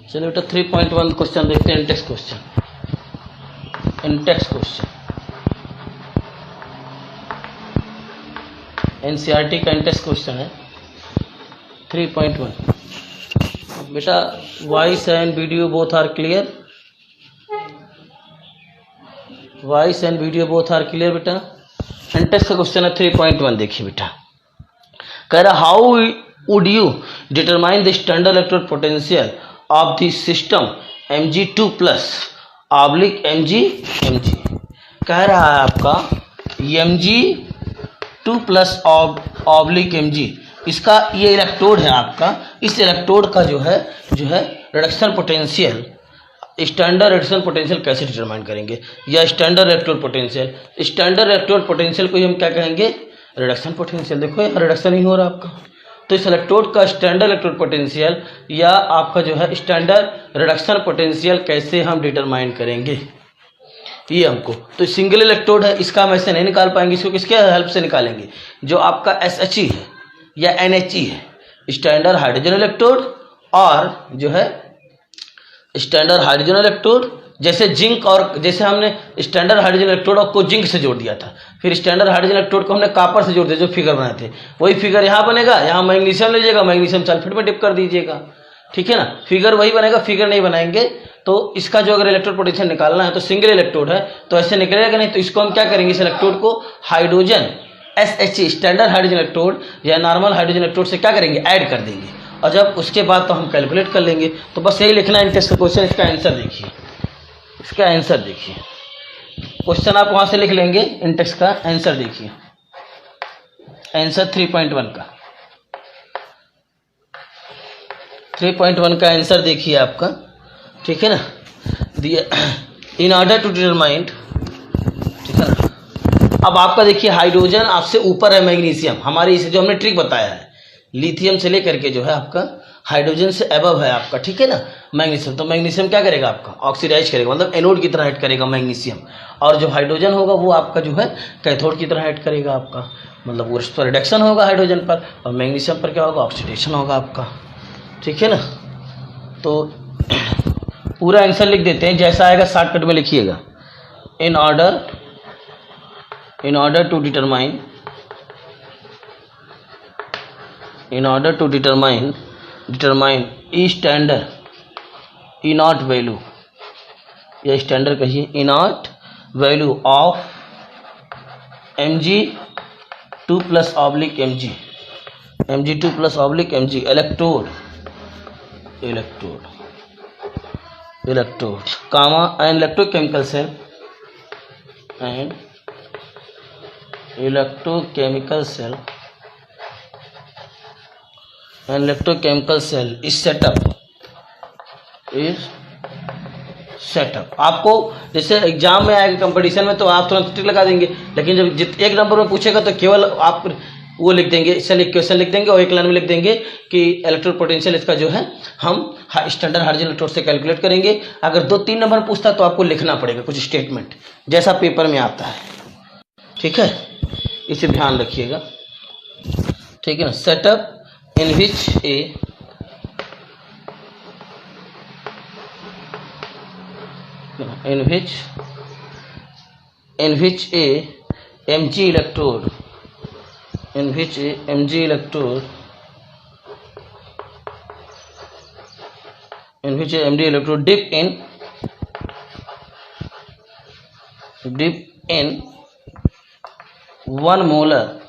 चलिए बेटा 3.1 क्वेश्चन देखते हैं। Intext question, intext question NCERT का इंटेक्स क्वेश्चन है 3.1। बेटा voice and video both are clear, voice and video both are clear बेटा। इंटेक्स का क्वेश्चन है 3.1। देखिए बेटा, कह रहा how would you determine the standard electrode potential of the system Mg2 plus oblique Mg। कह रहा है आपका Mg2 प्लस ऑब्लिक Mg, इसका ये इलेक्ट्रोड है आपका। इस इलेक्ट्रोड का जो है reduction potential, standard reduction potential कैसे डिटरमाइन करेंगे, या standard electrode potential. Standard electrode potential को हम क्या कहेंगे, रिडक्शन पोटेंशियल। देखो यहाँ रिडक्शन ही हो रहा है आपका, तो इस इलेक्ट्रोड का स्टैंडर्ड इलेक्ट्रोड पोटेंशियल या आपका जो है स्टैंडर्ड रिडक्शन पोटेंशियल कैसे हम डिटरमाइन करेंगे ये हमको। तो सिंगल इलेक्ट्रोड है, इसका हम ऐसे नहीं निकाल पाएंगे, इसको किसके हेल्प से निकालेंगे, जो आपका SHE है या NHE है, स्टैंडर्ड हाइड्रोजन इलेक्ट्रोड, और जो है स्टैंडर्ड हाइड्रोजन इलेक्ट्रोड। जैसे जिंक, और जैसे हमने स्टैंडर्ड हाइड्रोजन इलेक्ट्रोड को जिंक से जोड़ दिया था, फिर स्टैंडर्ड हाइड्रोजन इलेक्ट्रोड को हमने कॉपर से जोड़ दिया, जो फिगर बनाए थे वही फिगर यहाँ बनेगा। यहाँ मैग्नीशियम लीजिएगा, मैग्नीशियम सल्फेट में डिप कर दीजिएगा, ठीक है ना, फिगर वही बनेगा। फिगर नहीं बनाएंगे तो इसका जो अगर इलेक्ट्रोड पोटेंशियल निकालना है तो सिंगल इलेक्ट्रोड है तो ऐसे निकलेगा नहीं। तो इसको हम क्या करेंगे, इस इलेक्ट्रोड को hydrogen SHE standard hydrogen electrode या नॉर्मल हाइड्रोजन इलेक्ट्रोड से क्या करेंगे, ऐड कर देंगे, और जब उसके बाद तो हम कैलकुलेट कर लेंगे। तो बस यही लिखना है इंटेक्स का क्वेश्चन। इसका आंसर देखिए, इसका आंसर देखिए, क्वेश्चन आप वहां से लिख लेंगे, इंटेक्स का आंसर देखिए, आंसर 3.1 का 3.1 का आंसर देखिए आपका, ठीक है ना। इन ऑर्डर टू डिटरमाइन, ठीक है ना। अब आपका देखिए हाइड्रोजन आपसे ऊपर है मैग्नीशियम, हमारे इसे जो हमने ट्रिक बताया है, लिथियम से लेकर के जो है आपका हाइड्रोजन से अबव है आपका, ठीक है ना, मैग्नीशियम। तो मैग्नीशियम क्या करेगा आपका, ऑक्सीडाइज करेगा, मतलब एनोड की तरह एक्ट करेगा मैग्नीशियम, और जो हाइड्रोजन होगा वो आपका जो है कैथोड की तरह एक्ट करेगा आपका, मतलब उस पर रिडक्शन होगा हाइड्रोजन पर, और मैग्नीशियम पर क्या होगा, ऑक्सीडेशन होगा आपका, ठीक है ना। तो पूरा आंसर लिख देते हैं, जैसा आएगा शॉर्टकट में लिखिएगा। In order to determine E standard E not value, या स्टैंडर्ड कहिए, E not value of Mg2 plus oblique Mg, Mg2 plus oblique Mg electrode comma and electrochemical cell is set up. आपको जैसे एग्जाम में आएगा competition में तो आप तुरंत टिक लगा देंगे, लेकिन जब एक नंबर में पूछेगा तो केवल आप वो लिख देंगे, इससे क्वेश्चन लिख देंगे और एक लाइन में लिख देंगे कि इलेक्ट्रोड पोटेंशियल इसका जो है हम स्टैंडर्ड हाइड्रोजन इलेक्ट्रोड से कैलकुलेट करेंगे। अगर 2-3 नंबर पूछता है तो आपको लिखना पड़ेगा कुछ स्टेटमेंट, जैसा पेपर में आता है, ठीक है, इसे ध्यान रखिएगा, ठीक है ना। Setup in which a Mg electrode dip in 1 molar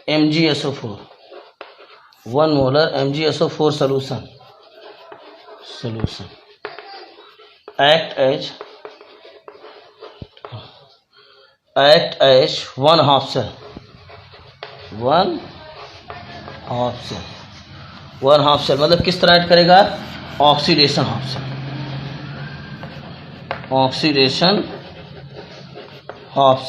MgSO4 solution act as 1 half cell, 1 half cell मतलब किस तरह ऐड करेगा, oxidation half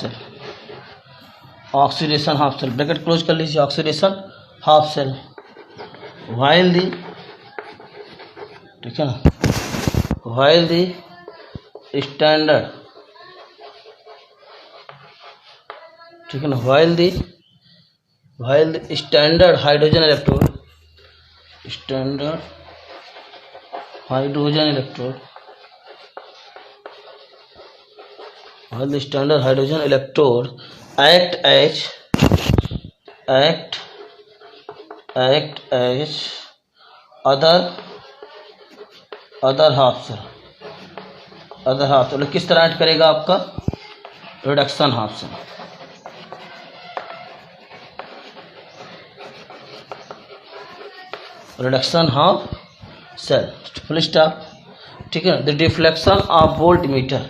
cell bracket close कर लीजिए, oxidation half cell while the, ठीक है ना, वाइल दी स्टैंडर्ड, ठीक है ना, while the standard hydrogen electrode hydrogen electrode, while the standard hydrogen electrode act as other half cell किस तरह ऐड करेगा आपका reduction half cell, reduction half cell full stop. ठीक है, the deflection of voltmeter,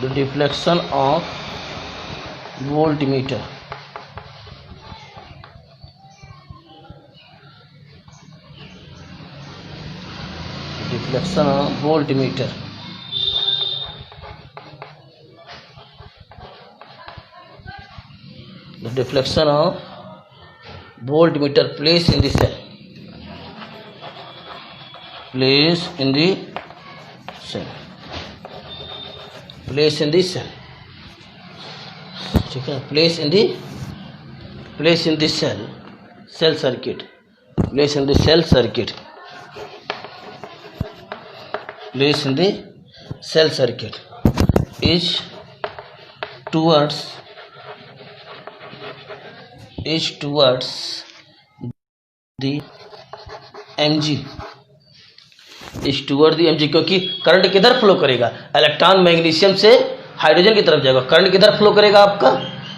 the deflection of voltmeter, deflection of voltmeter, the deflection of voltmeter placed in the cell, placed in the cell, place in the cell। ठीक है, place in the cell circuit, place in the cell circuit, place in the cell circuit is towards the mg, is toward the mg, क्योंकि current किधर flow करेगा, electron magnesium से hydrogen की तरफ जाएगा। Current किधर फ्लो करेगा आपका,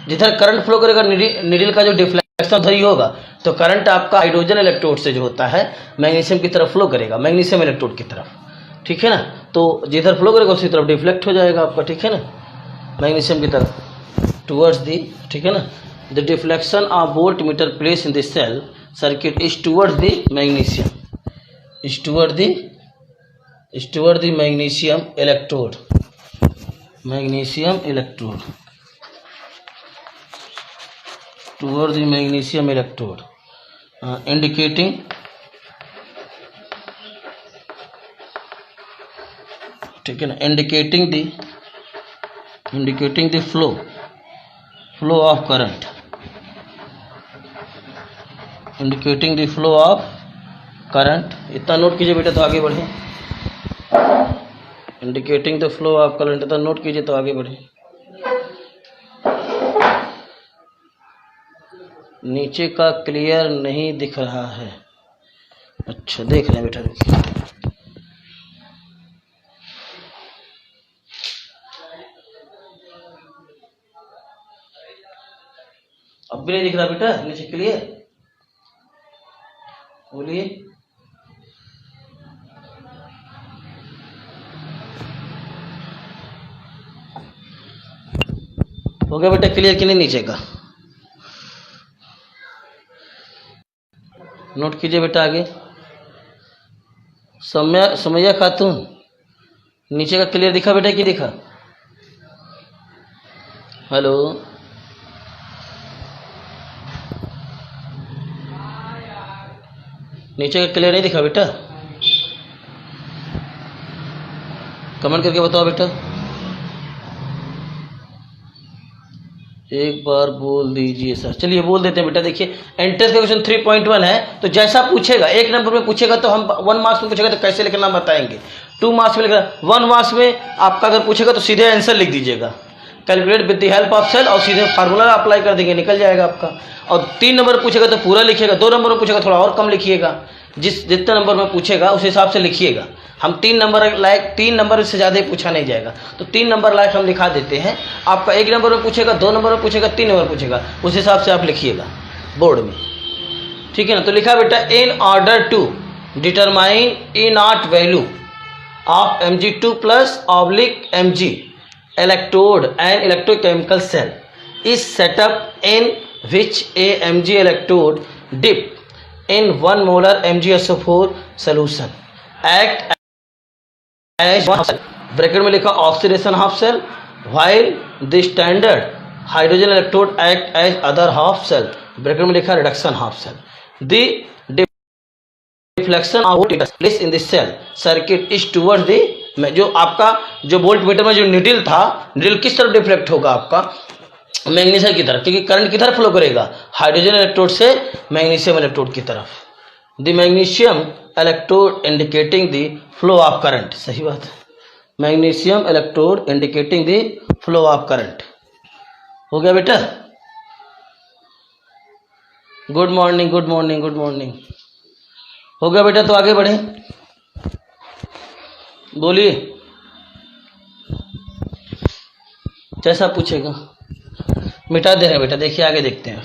जिधर करंट फ्लो करेगा नीडल का जो डिफ्लेक्शन उधर ही होगा, तो करंट आपका हाइड्रोजन इलेक्ट्रोड से जो होता है मैग्नीशियम की तरफ फ्लो करेगा, मैग्नीशियम इलेक्ट्रोड की तरफ। ठीक है ना, तो जिधर फ्लो करेगा उसी तरफ डिफ्लेक्ट हो जाएगा आपका। ठीक है ना, मैग्नीशियम की तरफ टूवर्ड्स दी। ठीक है ना, the deflection of voltmeter place in the cell circuit is towards the magnesium, is toward the magnesium electrode, magnesium electrode, toward the magnesium electrode, indicating ठीक है ना, indicating the flow of current, indicating the flow of current. इतना note कीजिए बेटा तो आगे बढ़े, indicating the flow of current, इतना नोट कीजिए तो आगे बढ़े। नीचे का क्लियर नहीं दिख रहा है, अच्छा देख रहे हैं बेटा, देखिए अब भी नहीं दिख रहा बेटा, नीचे क्लियर, बोलिए। हो गया बेटा क्लियर कि नहीं नीचे का, नोट कीजिए बेटा आगे। समैया खातून, नीचे का क्लियर दिखा बेटा कि दिखा? हेलो, नीचे का क्लियर नहीं दिखा बेटा? कमेंट करके बताओ बेटा, एक बार बोल दीजिए सर। चलिए बोल देते हैं बेटा। देखिए एंट्रेंस का क्वेश्चन 3.1 है, तो जैसा पूछेगा, एक नंबर में पूछेगा तो हम 1 मार्क्स में पूछेगा तो कैसे लिखना बताएंगे, 2 मार्क्स में लिखना, 1 मार्क्स में आपका अगर पूछेगा तो सीधे आंसर लिख दीजिएगा, calculate with the help of cell, और सीधे फार्मूला अप्लाई कर देंगे, निकल जाएगा आपका। और 3 नंबर पूछेगा तो पूरा लिखिएगा, 2 नंबर में पूछेगा थोड़ा और कम लिखिएगा, जितने नंबर में पूछेगा उस हिसाब से लिखिएगा। हम 3 नंबर लायक, 3 नंबर से ज़्यादा पूछा नहीं जाएगा, तो 3 नंबर लायक हम लिखा देते हैं। आपका 1 नंबर में पूछेगा, 2 नंबर में पूछेगा, 3 नंबर पूछेगा, उस हिसाब से आप लिखिएगा बोर्ड में। ठीक है ना, तो लिखा बेटा, in order to determine E not value of Mg2 plus oblique Mg electrode and electrochemical cell is set up in which a Mg electrode dip in 1 molar MgSO4 solution act as one cell, bracket में लिखा oxidation half cell, while the standard hydrogen electrode act as other half cell, bracket में लिखा reduction half cell. the deflection of voltage placed in the cell circuit is towards the, जो आपका जो volt meter में जो needle था, needle किस तरफ डिफ्लेक्ट होगा आपका, मैग्नीशियम की तरफ, क्योंकि करंट किधर फ्लो करेगा, हाइड्रोजन इलेक्ट्रोड से मैग्नीशियम इलेक्ट्रोड की तरफ। The magnesium electrode indicating the flow of current, सही बात है, magnesium electrode indicating the flow of current. हो गया बेटा? Good morning good morning good morning. हो गया बेटा, तो आगे बढ़े, बोलिए, जैसा पूछेगा। मिटा दे रहे हैं बेटा, देखिए आगे देखते हैं,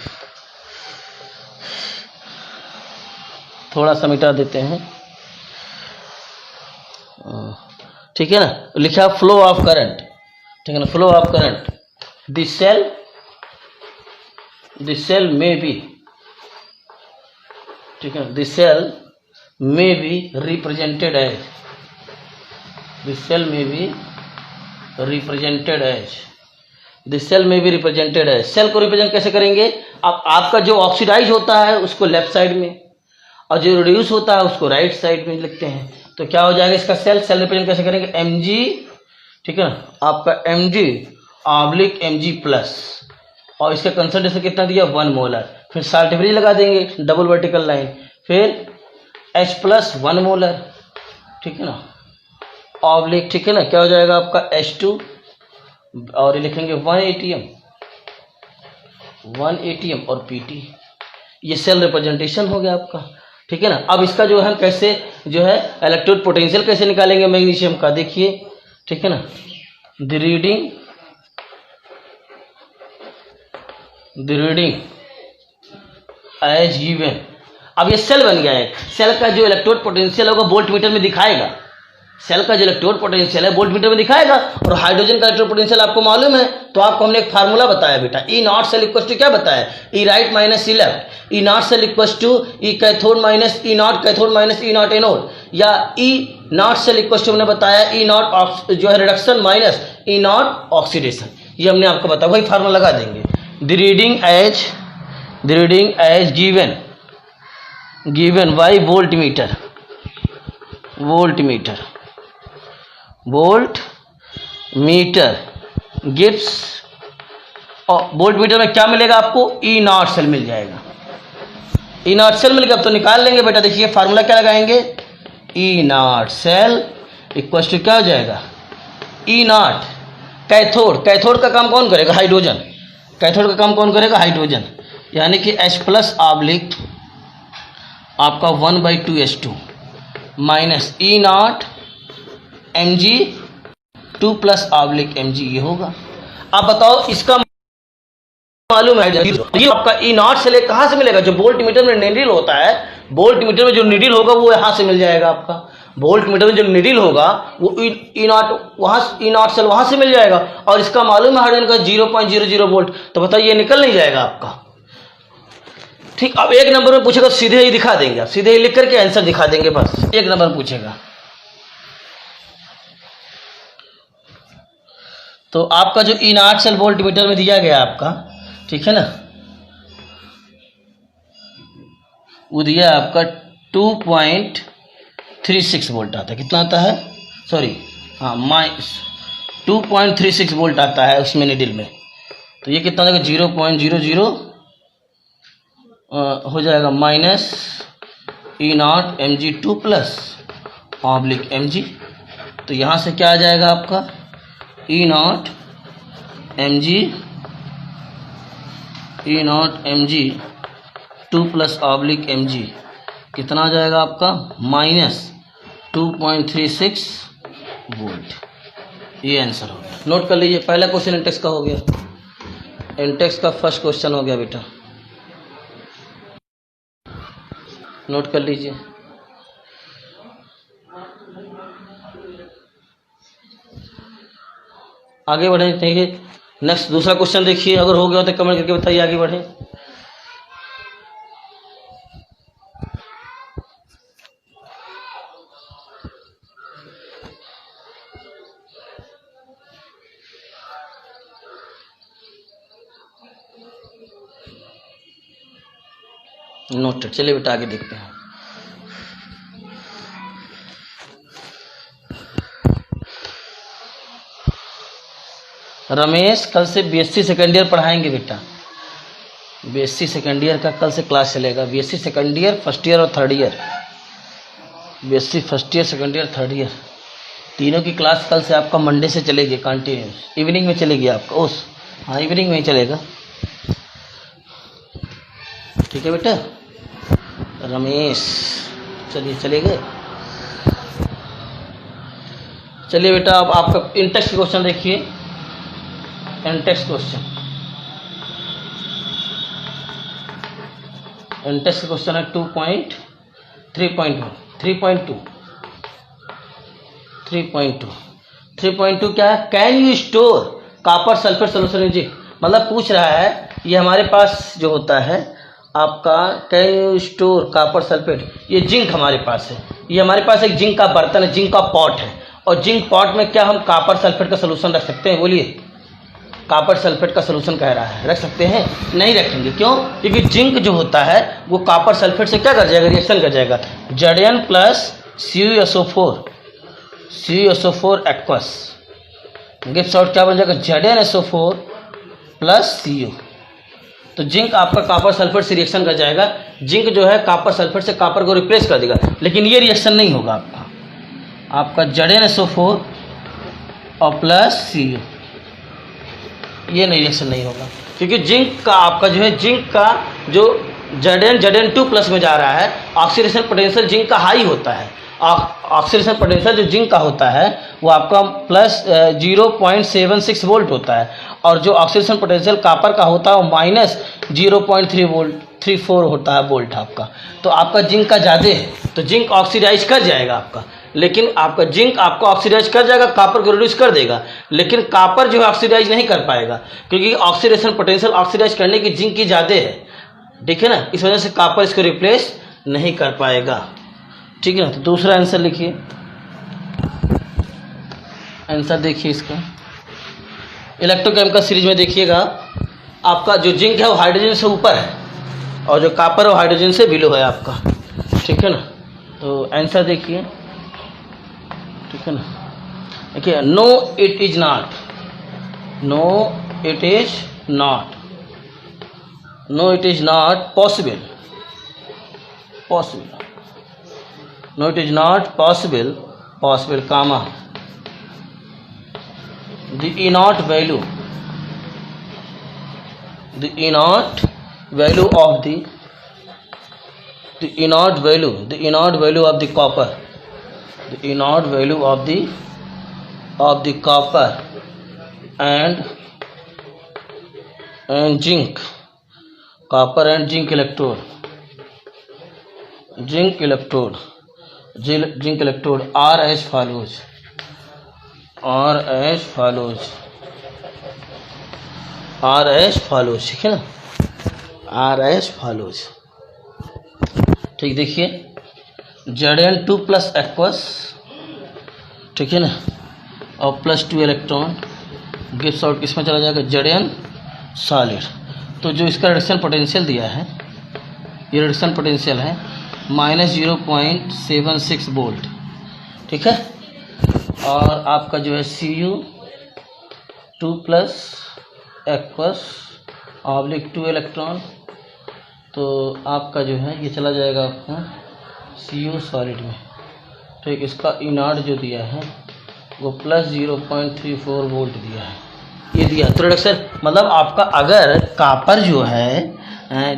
थोड़ा सा मिटा देते हैं, ठीक है ना। लिखा फ्लो ऑफ करंट, ठीक है ना, flow of current, the cell may be, ठीक है, the cell may be represented as, the cell may be represented as, the cell may be represented as. Cell को रिप्रेजेंट कैसे करेंगे? अब आपका जो ऑक्सीडाइज होता है उसको लेफ्ट साइड में, और जो रिड्यूस होता है उसको राइट साइड में लिखते हैं। तो क्या हो जाएगा इसका सेल रिप्रेजेंट कैसे करेंगे? Mg, ठीक है ना, आपका Mg ऑब्लिक Mg प्लस, और इसका कंसंट्रेशन कितना दिया? 1 मोलर। फिर साल्ट ब्रिज लगा देंगे, डबल वर्टिकल लाइन, फिर H प्लस 1 मोलर, ठीक है ना, ऑब्लिक, ठीक है ना, क्या हो जाएगा आपका H2, और ये लिखेंगे 1 ATM और PT। ये सेल रिप्रेजेंटेशन हो गया आपका, ठीक है ना। अब इसका जो है कैसे जो है इलेक्ट्रोड पोटेंशियल कैसे निकालेंगे मैग्नीशियम का, देखिए, ठीक है ना, द रीडिंग एज गिवन। अब ये सेल बन गया है, सेल का जो इलेक्ट्रोड पोटेंशियल होगा वोल्ट मीटर में दिखाएगा, सेल का जो इलेक्ट्रोड पोटेंशियल है वोल्ट मीटर में दिखाएगा, और हाइड्रोजन का इलेक्ट्रोड पोटेंशियल आपको मालूम है, तो आपको हमने एक फार्मूला बताया बेटा, E not cell equal to क्या बताया? E right minus E left, E not cell equal to E cathode minus E not cathode minus E not anode, या E not cell equal to हमने बताया E not जो है reduction minus E not oxidation. ये हमने आपको बताया, वही फार्मूला लगा देंगे। The reading as given by voltmeter gives, और वोल्ट मीटर में क्या मिलेगा आपको? ई नॉट सेल मिल जाएगा, ई नॉट सेल मिल गया। अब तो निकाल लेंगे बेटा, देखिए फार्मूला क्या लगाएंगे? ई नॉट सेल इक्वल टू क्या हो जाएगा? ई नॉट कैथोड का काम कौन करेगा? हाइड्रोजन। कैथोड का काम कौन करेगा? हाइड्रोजन, यानी कि H प्लस ऑब्लिक आपका 1/2H2 minus E not Mg 2 plus oblique Mg, ये होगा। आप बताओ, इसका मालूम है ये आपका ई नॉट से कहाँ से मिलेगा? जो वोल्ट मीटर में नीडल होता है, वोल्ट मीटर में जो नीडल होगा वो यहाँ से मिल जाएगा आपका, वोल्ट मीटर में जो नीडल होगा वो ई नॉट वहाँ, ई नॉट सेल वहाँ से मिल जाएगा, और इसका मालूम है हाइड्रोजन का 0.00 वोल्ट, तो बताइए ये निकल नहीं जाएगा आपका, ठीक। अब एक नंबर में पूछेगा, सीधे ही दिखा देंगे, आप सीधे ही लिख करके आंसर दिखा देंगे, बस एक नंबर में पूछेगा। तो आपका जो ई नॉट सेल वोल्ट मीटर में दिया गया आपका, ठीक है ना, वो दिया आपका 2.36 वोल्ट आता है। कितना आता है? सॉरी, हाँ, 2.36 वोल्ट आता है उसमें नीडल में। तो ये कितना देगा? 0.00 हो जाएगा minus E not Mg 2 plus oblique Mg। तो यहाँ से क्या आ जाएगा आपका? E not Mg 2 plus oblique Mg कितना आ जाएगा आपका? Minus 2.36 volt. ये आंसर हो गया, नोट कर लीजिए। पहला क्वेश्चन इंटेक्स का हो गया, इंटेक्स का फर्स्ट क्वेश्चन हो गया बेटा, नोट कर लीजिए। आगे बढ़े, देखिए नेक्स्ट दूसरा क्वेश्चन देखिए, अगर हो गया तो कमेंट करके बताइए, आगे बढ़े। नोटेड। चलिए बेटा आगे देखते हैं। रमेश कल से BSc सेकेंड ईयर पढ़ाएंगे बेटा, बीएससी सेकेंड ईयर का कल से क्लास चलेगा। BSc second year, first year और third year. BSc first year, second year, third year, तीनों की क्लास कल से आपका मंडे से चलेगी कंटिन्यूस। इवनिंग में चलेगी आपका उस, हाँ इवनिंग में ही चलेगा। ठीक है बेटा। रमेश, चलिए चले गए। चलिए बेटा, अब आपका इंटेक्स्ट क्वेश्चन देखिए। इंटेक्स्ट क्वेश्चन, इंटेक्स्ट क्वेश्चन है 3.2 क्या है? Can you store copper sulphate solution in zinc. मतलब पूछ रहा है, ये हमारे पास जो होता है आपका, can you store copper sulphate, ये जिंक हमारे पास है। ये हमारे पास एक जिंक का बर्तन है, जिंक का पॉट है, और जिंक पॉट में क्या हम कॉपर सल्फेट का सोल्यूशन रख सकते हैं? बोलिए। कॉपर सल्फेट का सोल्यूशन कह रहा है, रख सकते हैं? नहीं रखेंगे। क्यों? क्योंकि जिंक जो होता है वो कॉपर सल्फेट से क्या कर जाएगा? रिएक्शन कर जाएगा। Zn plus CuSO4 aqueous gives out क्या बन जाएगा? ZnSO4 plus Cu। तो जिंक आपका कॉपर सल्फेट से रिएक्शन कर जाएगा। जिंक जो है कॉपर सल्फेट से कॉपर को रिप्लेस कर देगा, लेकिन ये रिएक्शन नहीं होगा आपका ZnSO4 और प्लस Cu, ये नहीं रिएक्शन नहीं होगा। क्योंकि जिंक का आपका जो है, जिंक का जो Zn2 प्लस में जा रहा है, ऑक्सीडेशन पोटेंशियल जिंक का हाई होता है। ऑक्सीडेशन पोटेंशियल जो जिंक का होता है वो आपका प्लस 0.76 वोल्ट होता है, और जो ऑक्सीडेशन पोटेंशियल कॉपर का होता है वो माइनस 0.34 होता है वोल्ट आपका। तो आपका जिंक का ज़्यादा है, तो जिंक ऑक्सीडाइज कर जाएगा आपका, लेकिन आपका जिंक आपको ऑक्सीडाइज कर जाएगा, कॉपर को रिड्यूस कर देगा, लेकिन कॉपर जो है ऑक्सीडाइज नहीं कर पाएगा, क्योंकि ऑक्सीडेशन पोटेंशियल ऑक्सीडाइज करने की जिंक की ज़्यादा है। ठीक है ना, इस वजह से कॉपर इसको रिप्लेस नहीं कर पाएगा। ठीक है ना। तो दूसरा आंसर लिखिए। आंसर देखिए इसका, इलेक्ट्रोकेमिकल सीरीज में देखिएगा, आपका जो जिंक है वो हाइड्रोजन से ऊपर है, और जो कॉपर है वो हाइड्रोजन से बिलो है आपका। ठीक है ना। तो आंसर देखिए। ठीक है ना। देखिए, no it is not, no it is not, no it is not possible, possible, no it is not possible, possible comma, the E naught value, the E naught value of the E naught value, the E naught value of the copper, the E naught value of the copper and zinc, copper and zinc electrode, zinc electrode are as follows, are as follows, are as follows। ठीक है ना, are as follows। ठीक, देखिए Zn2 plus aqueous, ठीक है ना, और plus 2 electron gives out, किसमें चला जाएगा? Zn solid. तो जो इसका रिडक्शन पोटेंशियल दिया है, ये रिडक्शन पोटेंशियल है माइनस 0.76 वोल्ट। ठीक है। और आपका जो है Cu2 plus aqueous oblique 2 electron, तो आपका जो है ये चला जाएगा आपका Cu सॉलिड में। ठीक, इसका E naught जो दिया है वो प्लस 0.34 वोल्ट दिया है, ये दिया। तो रिडक्शन मतलब आपका अगर कॉपर जो है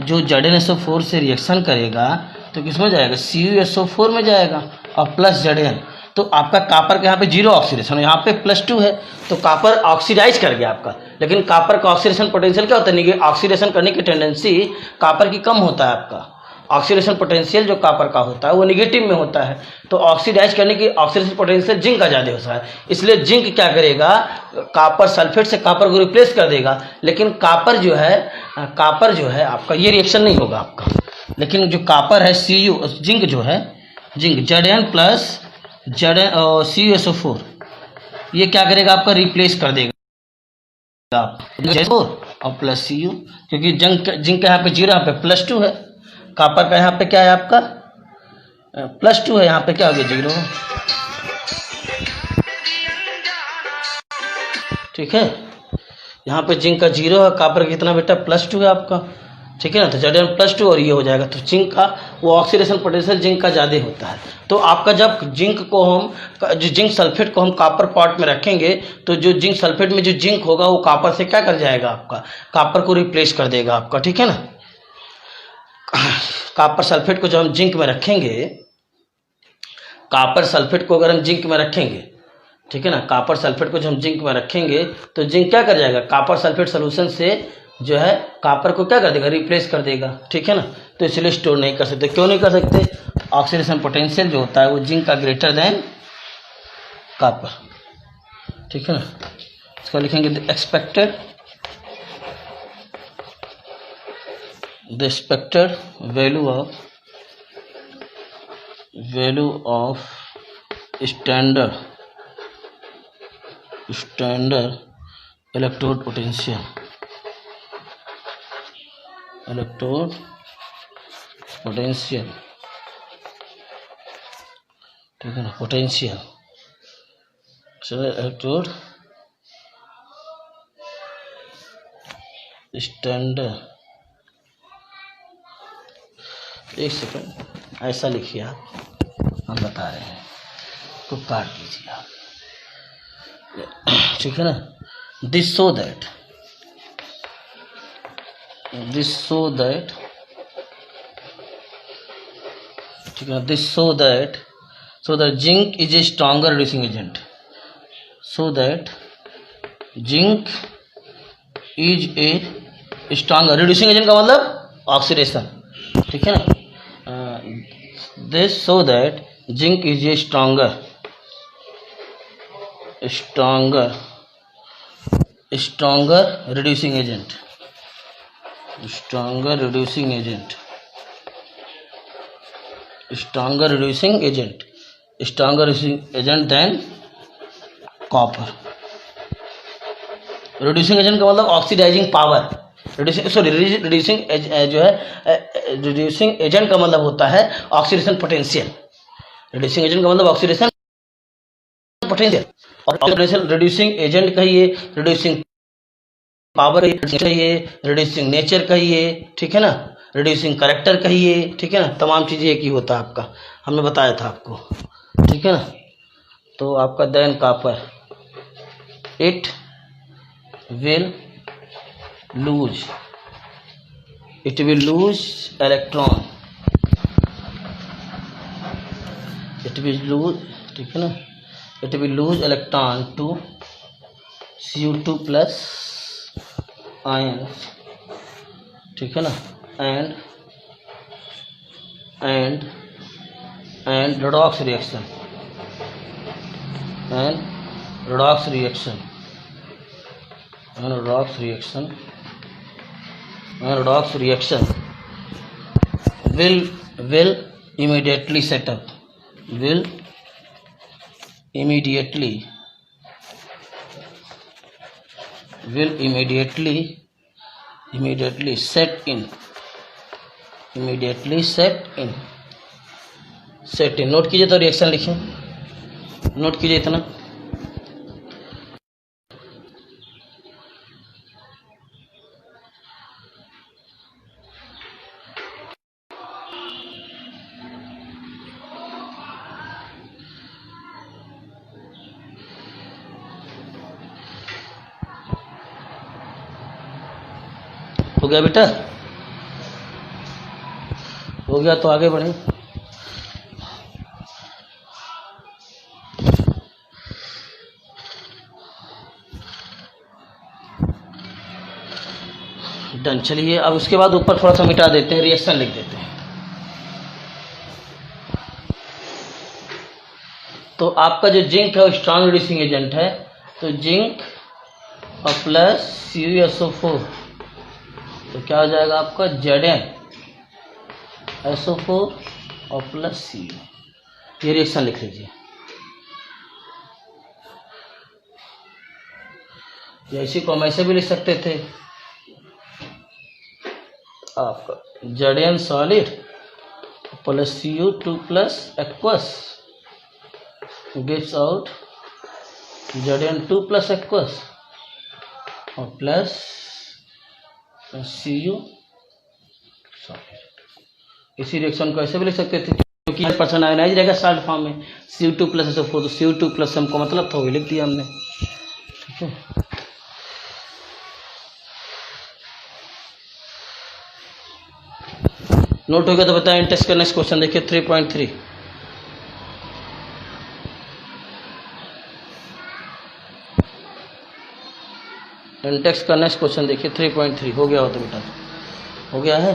जो ZnSO4 से रिएक्शन करेगा तो किसमें जाएगा? CuSO4 में जाएगा, और प्लस Zn। तो आपका कॉपर का यहाँ पे जीरो ऑक्सीडेशन, यहाँ पे +2 है, तो कॉपर ऑक्सीडाइज कर गया आपका। लेकिन कॉपर का ऑक्सीडेशन पोटेंशियल क्या होता है? ऑक्सीडेशन करने की टेंडेंसी कॉपर की कम होता है आपका। ऑक्सीडेशन पोटेंशियल जो कॉपर का होता है वो निगेटिव में होता है, तो ऑक्सीडाइज करने की ऑक्सीडेशन पोटेंशियल जिंक का ज़्यादा होता है। इसलिए जिंक क्या करेगा? कॉपर सल्फेट से कॉपर को रिप्लेस कर देगा, लेकिन कॉपर जो है आपका ये रिएक्शन नहीं होगा आपका। लेकिन जो कॉपर है जिंक जो है, जिंक Zn प्लस CuSO4, ये क्या करेगा? आपका रिप्लेस कर देगा और प्लस Cu, क्योंकि जिंक का यहाँ पे 0, यहाँ पे +2 है, कॉपर का यहाँ पे क्या है आपका? +2 है, यहाँ पे क्या हो गया? 0। ठीक है, यहाँ पे जिंक का 0 है, कॉपर कितना बेटा? +2 है आपका, ठीक है ना। तो Zn+2 और ये हो जाएगा। तो जिंक का वो ऑक्सीडेशन पोटेंशियल जिंक का ज़्यादा होता है। तो आपका जब जिंक को हम जो जिंक सल्फेट को हम कॉपर पॉट में रखेंगे तो जो जिंक सल्फेट में जो जिंक होगा वो कॉपर से क्या कर जाएगा, आपका कॉपर को रिप्लेस कर देगा आपका, ठीक है ना। कॉपर सल्फेट को जब हम जिंक में रखेंगे, कॉपर सल्फेट को अगर हम जिंक में रखेंगे, ठीक है ना, कॉपर सल्फेट को जब हम जिंक में रखेंगे तो जिंक क्या कर जाएगा, कॉपर सल्फेट सोल्यूशन से जो है कॉपर को क्या कर देगा, रिप्लेस कर देगा, ठीक है ना। तो इसलिए स्टोर नहीं कर सकते। क्यों नहीं कर सकते, ऑक्सीडेशन पोटेंशियल जो होता है वो जिंक का ग्रेटर देन कॉपर, ठीक है ना। इसका लिखेंगे the expected value of standard electrode potential, ठीक है ना, पोटेंशियल इलेक्ट्रोड स्टैंडर्ड, एक सेकंड ऐसा लिखिए आप, हम बता रहे हैं, तो काट दीजिए आप, ठीक है ना। दिस सो दैट ठीक है, this so that zinc is a stronger reducing agent, zinc is a stronger reducing agent का मतलब ऑक्सीडेशन, ठीक है ना। This so that zinc is a stronger reducing agent than copper। Reducing agent का मतलब oxidising power, reducing agent का मतलब होता है ऑक्सीडेशन पोटेंशियल, रिड्यूसिंग एजेंट का मतलब ऑक्सीडेशन पोटेंशियल, और पोटेंशियल रिड्यूसिंग एजेंट कहिए, रिड्यूसिंग पावर कहिए, रिड्यूसिंग नेचर कहिए, ठीक है ना, रिड्यूसिंग करेक्टर कहिए, ठीक है ना, तमाम चीज़ें एक ही होता है आपका, हमने बताया था आपको, ठीक है ना। तो आपका than copper it will lose electron, ठीक है ना, it will lose electron to Cu2 plus ions, ठीक है ना, and redox reaction will immediately set up, immediately set in note कीजिए, तो रिएक्शन लिखिए, नोट कीजिए इतना। हो गया बेटा, हो गया तो आगे बढ़े। डन, चलिए अब उसके बाद ऊपर थोड़ा सा मिटा देते हैं, रिएक्शन लिख देते हैं। तो आपका जो जिंक है वो स्ट्रॉन्ग रिड्यूसिंग एजेंट है, तो जिंक और प्लस CuSO4, तो क्या हो जाएगा आपका ZnSO4 और प्लस Cu, ये रिएक्शन लिख लीजिए। इसी को हम ऐसे भी लिख सकते थे, आपका Zn solid plus Cu2 plus aqueous gives out Zn2 plus aqueous और प्लस Cu इसी रिएक्शन को ऐसे भी लिख सकते थे क्योंकि 100% आयोनाइज रहेगा साल्ट फॉर्म में, CO2 प्लस SO4, तो CO2 प्लस हमको मतलब था, वही लिख दिया हमने। ठीक है, नोट हो गया तो बताएं। टेस्ट का नेक्स्ट क्वेश्चन देखिए 3.3। इंटेक्स का नेक्स्ट क्वेश्चन देखिए 3.3। हो गया हो तो बेटा, हो गया है।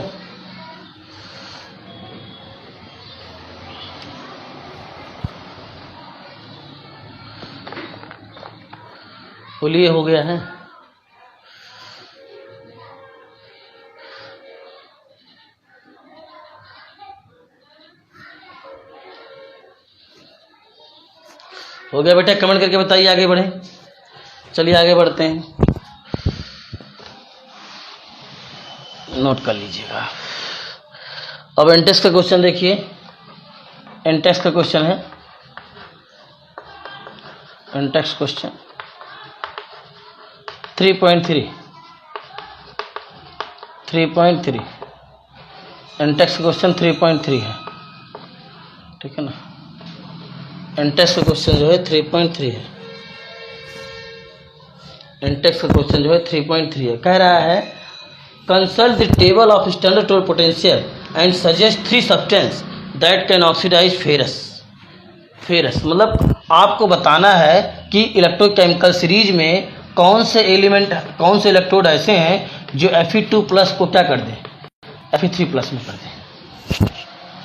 बोलिए, हो गया है। हो गया बेटा, कमेंट करके बताइए, आगे बढ़े। चलिए आगे बढ़ते हैं, नोट कर लीजिएगा। अब एंटेक्स का क्वेश्चन देखिए। एंटेक्स का क्वेश्चन है, एंटेक्स क्वेश्चन 3.3 एंटेक्स क्वेश्चन 3.3 है। ठीक है ना, एंटेक्स का क्वेश्चन जो है 3.3 है। एंटेक्स का क्वेश्चन जो है 3.3 है। कह रहा है consult the table of standard total potential and suggest 3 substance that can oxidise ferrous. Ferrous मतलब आपको बताना है कि इलेक्ट्रोकेमिकल सीरीज में कौन से एलिमेंट, कौन से इलेक्ट्रोड ऐसे हैं जो Fe2+ को क्या कर दें, Fe3+ में कर दें।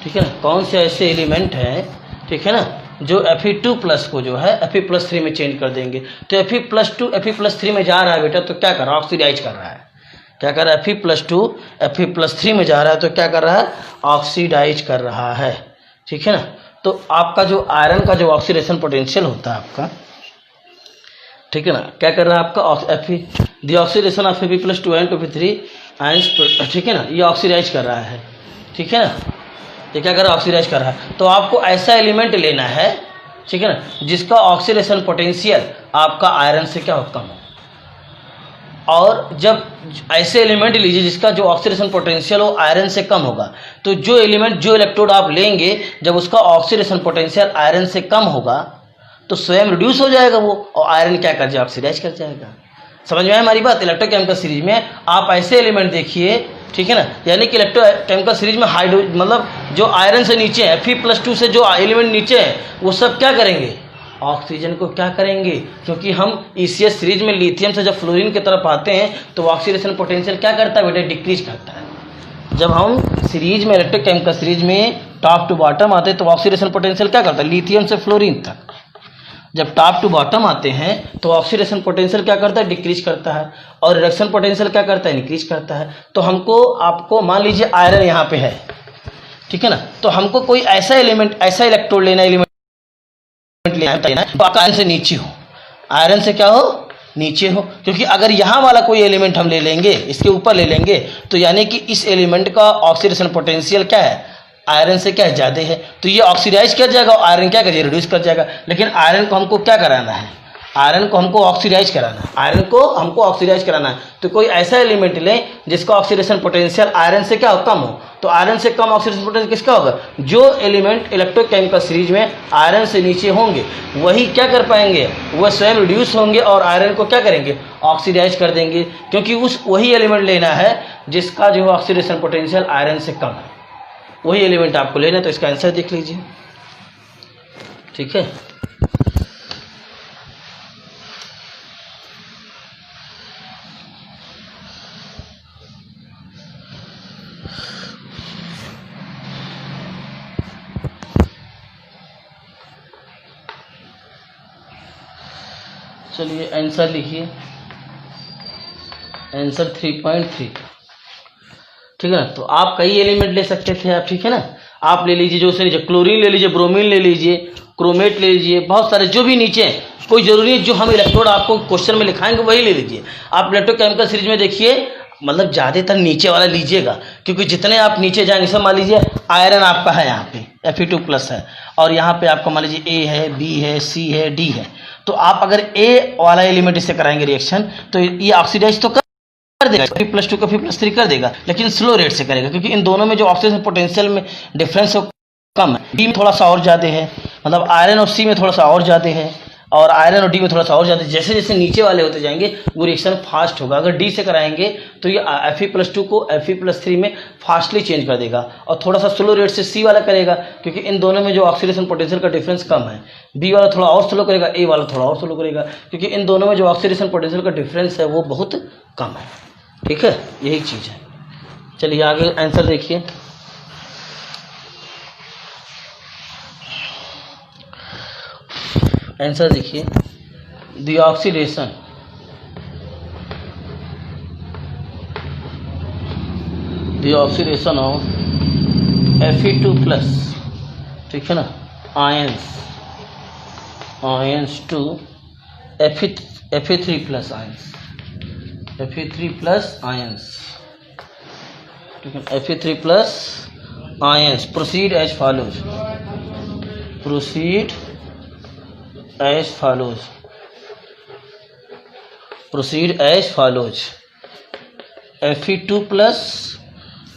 ठीक है ना, कौन से ऐसे एलिमेंट हैं, ठीक है ना, जो Fe2+ को जो है Fe+3 में चेंज कर देंगे। तो Fe+2 Fe+3 में जा रहा है बेटा, तो क्या कर रहा है, ऑक्सीडाइज कर रहा है। क्या कर रहा है, Fe+2 Fe+3 में जा रहा है, तो क्या कर रहा है, ऑक्सीडाइज कर रहा है। ठीक है ना, तो आपका जो आयरन का जो ऑक्सीडेशन पोटेंशियल होता है आपका, ठीक है ना, क्या कर रहा है आपका the oxidation of Fe+2 and Fe3 ions, ठीक है ना, ये ऑक्सीडाइज कर रहा है। ठीक है ना, ये क्या कर रहा है, ऑक्सीडाइज कर रहा है। तो आपको ऐसा एलिमेंट लेना है, ठीक है ना, जिसका ऑक्सीडेशन पोटेंशियल आपका आयरन से क्या हो, कम हो। और जब ऐसे एलिमेंट लीजिए जिसका जो ऑक्सीडेशन पोटेंशियल हो आयरन से कम होगा, तो जो एलिमेंट, जो इलेक्ट्रोड आप लेंगे जब उसका ऑक्सीडेशन पोटेंशियल आयरन से कम होगा तो स्वयं रिड्यूस हो जाएगा वो, और आयरन क्या कर जाएगा, ऑक्सीडाइज कर जाएगा। समझ में आया हमारी बात। इलेक्ट्रोकेमिकल सीरीज में आप ऐसे एलिमेंट देखिए, ठीक है ना, यानी कि इलेक्ट्रोकेमिकल सीरीज में हाइड्रो मतलब जो आयरन से नीचे है, Fe+2 से जो एलिमेंट नीचे है, वो सब क्या करेंगे, ऑक्सीजन को क्या करेंगे, क्योंकि हम ECS सीरीज में लिथियम से जब फ्लोरीन की तरफ आते हैं तो ऑक्सीडेशन पोटेंशियल क्या करता है बेटा, डिक्रीज करता है। जब हम सीरीज में, इलेक्ट्रोकेमिकल सीरीज में टॉप टू बॉटम आते हैं तो ऑक्सीडेशन पोटेंशियल क्या करता है, लिथियम से फ्लोरीन तक जब टॉप टू बॉटम आते हैं तो ऑक्सीडेशन पोटेंशियल क्या करता है, डिक्रीज करता है, और रिडक्शन पोटेंशियल क्या करता है, इंक्रीज करता है। तो हमको, आपको मान लीजिए आयरन यहाँ पे है, ठीक है ना, तो हमको कोई ऐसा एलिमेंट, ऐसा इलेक्ट्रोड लेना, एलिमेंट लेना है तो आयरन से नीचे हो, आयरन से क्या हो, नीचे हो। क्योंकि अगर यहाँ वाला कोई एलिमेंट हम ले लेंगे, इसके ऊपर ले लेंगे, तो यानी कि इस एलिमेंट का ऑक्सीडेशन पोटेंशियल क्या है, आयरन से क्या ज़्यादा है, तो ये ऑक्सीडाइज कर जाएगा और आयरन क्या करेगा, रिड्यूस कर जाएगा। लेकिन आयरन को हमको क्या कराना है, आयरन को हमको ऑक्सीडाइज कराना है, आयरन को हमको ऑक्सीडाइज कराना है। तो कोई ऐसा एलिमेंट लें जिसका ऑक्सीडेशन पोटेंशियल आयरन से क्या हो, कम हो। तो आयरन से कम ऑक्सीडेशन पोटेंशियल किसका होगा, जो एलिमेंट इलेक्ट्रोकेमिकल सीरीज में आयरन से नीचे होंगे वही क्या कर पाएंगे, वह स्वयं रिड्यूस होंगे और आयरन को क्या करेंगे, ऑक्सीडाइज कर देंगे। क्योंकि उस वही एलिमेंट लेना है जिसका जो ऑक्सीडेशन पोटेंशियल आयरन से कम है, वही एलिमेंट आपको लेना है। तो इसका आंसर देख लीजिए। ठीक है, चलिए आंसर लिखिए, आंसर 3.3। ठीक है ना, तो आप कई एलिमेंट ले सकते थे आप, ठीक है ना, आप ले लीजिए, जो से क्लोरीन ले लीजिए, ब्रोमीन ले लीजिए, क्रोमेट ले लीजिए, बहुत सारे जो भी नीचे हैं, कोई जरूरी है जो हम इलेक्ट्रोड आपको क्वेश्चन में लिखाएंगे वही ले लीजिए। आप इलेक्ट्रोकेमिकल सीरीज में देखिए, मतलब ज़्यादातर नीचे वाला लीजिएगा, क्योंकि जितने आप नीचे जाएंगे, सब मान लीजिए आयरन आपका है यहाँ पे Fe2+ है, और यहाँ पे आपका मान लीजिए A है, B है, C है, D है। तो आप अगर A वाला एलिमेंट इससे कराएंगे रिएक्शन, तो ये ऑक्सीडाइज तो कर देगा, Fe+2 को Fe+3 कर देगा, लेकिन स्लो रेट से करेगा, क्योंकि इन दोनों में जो ऑक्सीडेशन पोटेंशियल में डिफरेंस कम है। डी में थोड़ा सा और ज़्यादा है, मतलब आयरन और सी में थोड़ा सा और ज़्यादा है, और आयरन और डी में थोड़ा सा और ज़्यादा। जैसे जैसे नीचे वाले होते जाएंगे वो रिएक्शन फास्ट होगा। अगर डी से कराएंगे तो ये Fe+2 को Fe+3 में फास्टली चेंज कर देगा, और थोड़ा सा स्लो रेट से सी वाला करेगा, क्योंकि इन दोनों में जो ऑक्सीडेशन पोटेंशियल का डिफरेंस कम है। बी वाला थोड़ा और स्लो करेगा, ए वाला थोड़ा और स्लो करेगा, क्योंकि इन दोनों में जो ऑक्सीडेशन पोटेंशियल का डिफरेंस है वो बहुत कम है। ठीक है, यही चीज़ है। चलिए आगे आंसर देखिए। आंसर देखिए, द ऑक्सीडेशन ऑफ Fe2+, ठीक है ना, आयंस टू Fe3+ आयंस, ठीक है, Fe3+ ions proceed as follows, Fe2+,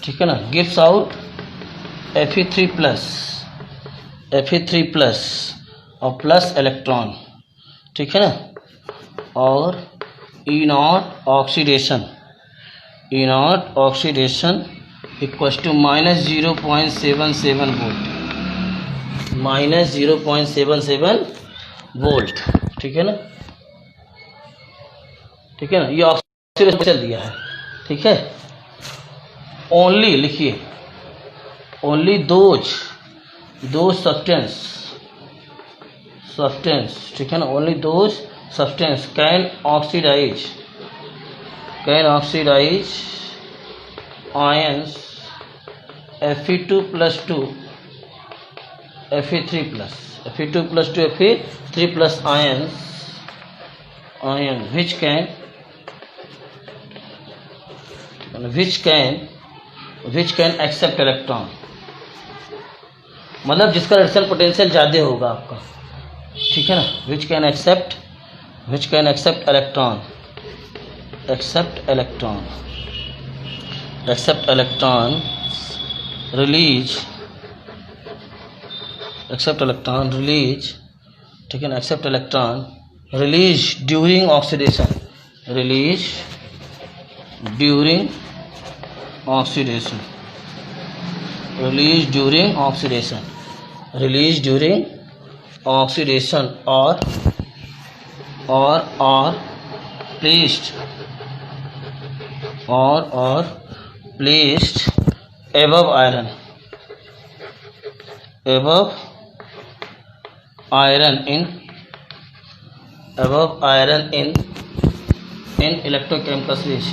ठीक है ना, गिव्स आउट Fe3+ और प्लस इलेक्ट्रॉन, ठीक है ना, और E0 oxidation equals to -0.77 volt, -0.77 volt, ठीक है ना, ये ऑक्सीडेशन चल दिया है। ठीक है, ओनली लिखिए, ओनली दोज सब्सटेंस, ठीक है ना, only those substance can oxidise ions Fe2+2 Fe3+ ions which can accept electron, मतलब जिसका रिडक्शन पोटेंशियल ज़्यादा होगा आपका, ठीक है ना, which can accept electron, release, ठीक है ना, accept electron release during oxidation, or placed above iron in electrochemical switch,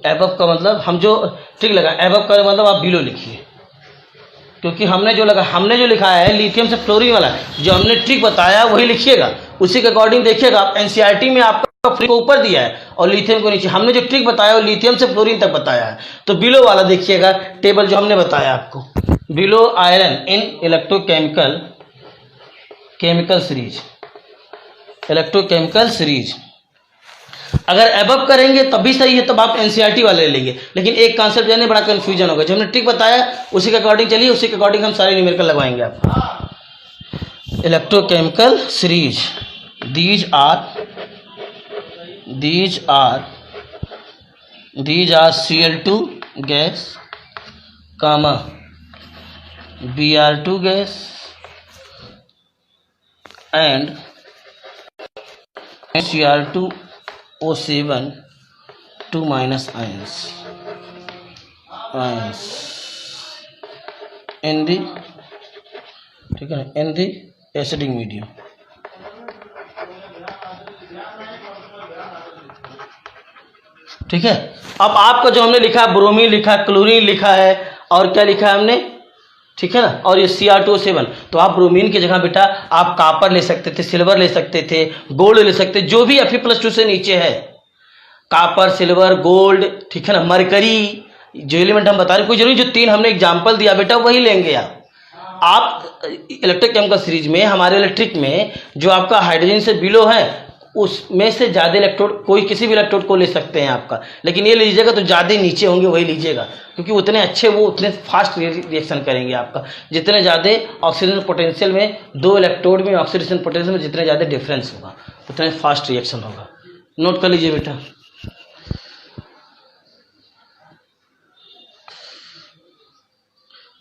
above का मतलब हम जो ट्रिक लगा, एबव का मतलब आप बिलो लिखिए, क्योंकि हमने जो लिखा है लिथियम से फ्लोरीन वाला, जो हमने ट्रिक बताया वही लिखिएगा, उसी के अकॉर्डिंग देखिएगा। आप एनसीईआरटी में आपका फ्लोरीन को ऊपर दिया है और लिथियम को नीचे, हमने जो ट्रिक बताया वो लिथियम से फ्लोरीन तक बताया है, तो बिलो वाला देखिएगा टेबल जो हमने बताया आपको, below iron in electrochemical series. अगर एबव करेंगे तब भी सही है, तब आप एनसीईआरटी वाले ले लेंगे, लेकिन एक कॉन्सेप्ट जाने बड़ा कंफ्यूजन होगा। जो हमने ट्रिक बताया उसी के अकॉर्डिंग चलिए, उसी के अकॉर्डिंग हम सारे न्यूमेरिकल लगवाएंगे आपको। Electrochemical series, these are Cl2 gas, Br2 gas and Cr2O7 2 minus ions in the, ठीक है, in the acidic medium। ठीक है, अब आपका जो हमने लिखा है ब्रोमीन लिखा है, क्लोरीन लिखा है, और क्या लिखा है हमने, ठीक है ना, और ये Cr2O7, तो आप ब्रोमीन की जगह बेटा आप कापर ले सकते थे, सिल्वर ले सकते थे, गोल्ड ले सकते, जो भी Fe+2 से नीचे है, कापर, सिल्वर, गोल्ड, ठीक है ना, मरकरी, जो एलिमेंट हम बता रहे, कोई जरूरी जो 3 हमने एग्जाम्पल दिया बेटा वही लेंगे आप इलेक्ट्रोकेमिकल सीरीज में। हमारे इलेक्ट्रिक में जो आपका हाइड्रोजन से बिलो है उसमें से ज़्यादा इलेक्ट्रोड, कोई किसी भी इलेक्ट्रोड को ले सकते हैं आपका, लेकिन ये लीजिएगा तो ज़्यादा नीचे होंगे वही लीजिएगा, क्योंकि उतने अच्छे वो उतने फास्ट रिएक्शन करेंगे आपका। जितने ज़्यादा ऑक्सीजन पोटेंशियल में, दो इलेक्ट्रोड में ऑक्सीडेशन पोटेंशियल में जितने ज़्यादा डिफरेंस होगा उतने फास्ट रिएक्शन होगा। नोट कर लीजिए बेटा।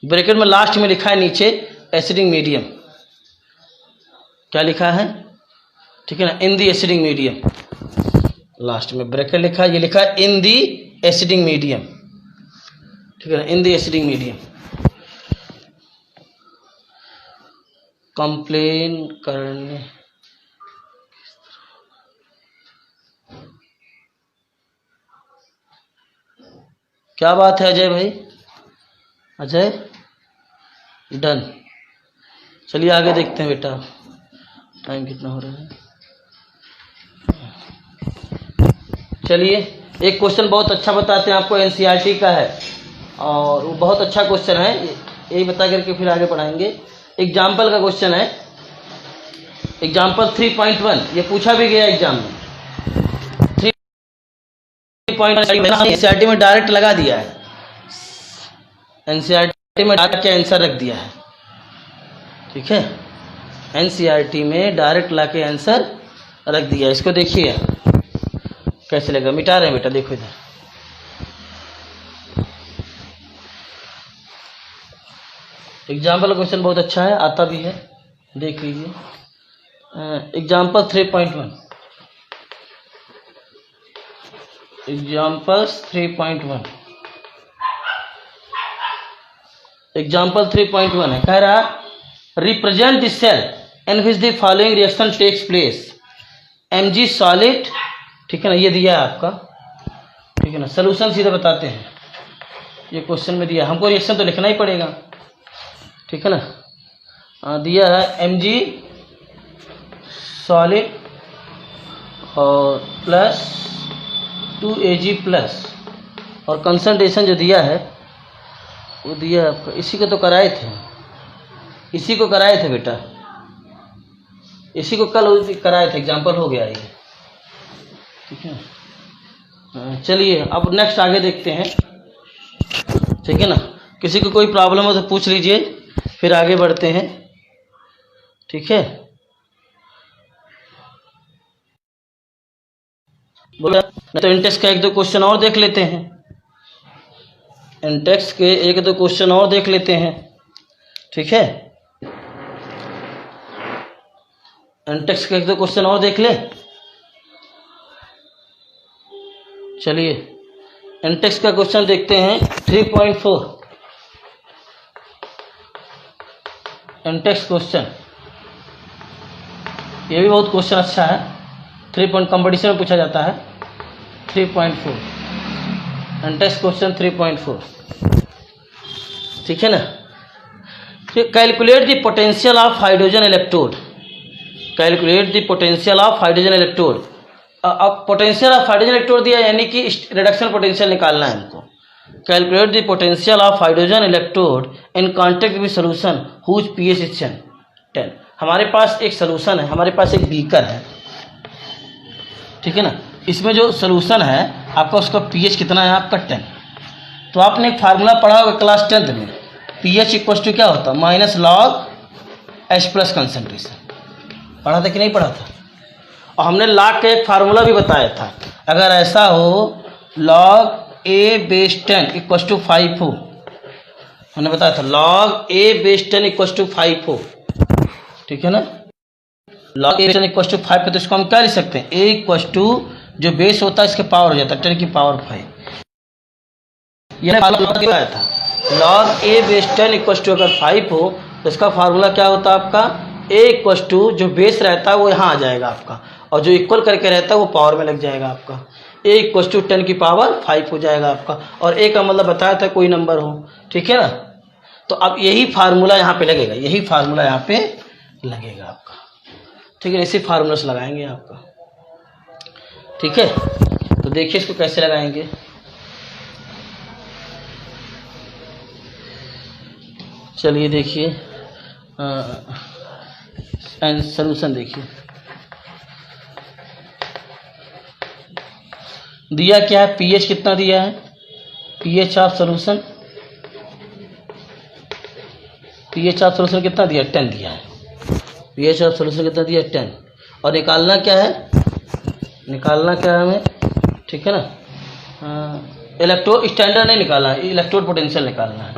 ब्रैकेट में लास्ट में लिखा है नीचे एसिडिक मीडियम, क्या लिखा है, ठीक है ना, इन दी एसिडिक मीडियम, लास्ट में ब्रैकेट लिखा है, ये लिखा है इन दी एसिडिक मीडियम, ठीक है ना, इन दी एसिडिक मीडियम। कंप्लेन करने क्या बात है अजय भाई, अजय डन। चलिए आगे देखते हैं बेटा, टाइम कितना हो रहा है। चलिए एक क्वेश्चन बहुत अच्छा बताते हैं आपको, एनसीईआरटी का है और वो बहुत अच्छा क्वेश्चन है, यही बता करके फिर आगे पढ़ाएंगे। एग्जाम्पल का क्वेश्चन है, एग्जाम्पल 3.1, ये पूछा भी गया एग्जाम में। 3.1 एनसीईआरटी में डायरेक्ट लगा दिया है, एनसीईआरटी में डायरेक्ट के आंसर रख दिया है, ठीक है, एनसीईआरटी में डायरेक्ट ला के आंसर रख दिया। इसको देखिए कैसे लगा, मिटा रहे हैं बेटा, देखो इधर। एग्जाम्पल क्वेश्चन बहुत अच्छा है, आता भी है, देख लीजिए। एग्जाम्पल 3.1, एग्जाम्पल 3.1, एग्जाम्पल 3.1 है, कह रहा represent the cell in which the following reaction takes place, Mg solid, ठीक है ना, ये दिया है आपका, ठीक है ना। सलूशन सीधे बताते हैं, ये क्वेश्चन में दिया, हमको रिएक्शन तो लिखना ही पड़ेगा, ठीक है ना। दिया है Mg सॉलिड और प्लस 2Ag प्लस, और कंसंट्रेशन जो दिया है वो दिया है आपका, इसी को तो कराए थे, इसी को कराए थे बेटा, इसी को कल कराए थे, एग्जाम्पल हो गया ये, ठीक है। चलिए अब नेक्स्ट आगे देखते हैं, ठीक है ना। किसी को कोई प्रॉब्लम हो तो पूछ लीजिए, फिर आगे बढ़ते हैं, ठीक है। बोला तो इंटेक्स का एक दो क्वेश्चन और देख लेते हैं, इंटेक्स के एक दो क्वेश्चन और देख लेते हैं, ठीक है। इंटेक्स के एक दो क्वेश्चन और देख ले। चलिए इंटेक्स का क्वेश्चन देखते हैं 3.4, इंटेक्स क्वेश्चन, ये भी बहुत क्वेश्चन अच्छा है, 3 पॉइंट कंपटीशन में पूछा जाता है। 3.4 इंटेक्स क्वेश्चन 3.4, ठीक है ना। Calculate the potential of hydrogen electrode, calculate the potential of hydrogen electrode. अब पोटेंशियल ऑफ हाइड्रोजन इलेक्ट्रोड दिया, यानी कि रिडक्शन पोटेंशियल निकालना है हमको। Calculate the potential of hydrogen electrode in contact with solution whose pH is 10। हमारे पास एक solution है, हमारे पास एक बीकर है, ठीक है ना। इसमें जो सॉल्यूशन है आपका, उसका pH कितना है आपका 10। तो आपने एक फार्मूला पढ़ा होगा क्लास 10th में, pH इक्वल टू क्या होता है, minus log H plus concentration, पढ़ा था कि नहीं पढ़ा था। और हमने लॉग का एक फार्मूला भी बताया था, अगर ऐसा हो log A base 10 equal to 5 हो, हमने बताया था log A base 10 equal to 5 हो, ठीक है ना। log A base 10 equal to 5 है, तो इसको हम क्या लिख सकते हैं, A इक्वल टू जो बेस होता है इसके पावर हो जाता है 10 की पावर 5। यह फार्मूला आया था, log A base 10 equal to अगर 5 हो तो इसका फार्मूला क्या होता है आपका, A इक्वल टू जो बेस रहता है वो यहाँ आ जाएगा आपका, और जो इक्वल करके रहता है वो पावर में लग जाएगा आपका। A इक्वल टू 10 की पावर 5 हो जाएगा आपका, और A का मतलब बताया था कोई नंबर हो, ठीक है ना। तो अब यही फार्मूला यहाँ पे लगेगा, यही फार्मूला यहाँ पे लगेगा आपका, ठीक है। इसी फार्मूला से लगाएंगे आपका, ठीक है। तो देखिए इसको कैसे लगाएंगे। चलिए देखिए सॉल्यूशन देखिए, दिया क्या है, पीएच कितना दिया है, pH of solution, pH of solution कितना दिया, 10 दिया है, पीएच ऑफ सॉल्यूशन कितना दिया, 10। और निकालना क्या है, निकालना क्या है हमें, ठीक है ना, इलेक्ट्रोड स्टैंडर्ड नहीं निकालना है, इलेक्ट्रोड पोटेंशियल निकालना है,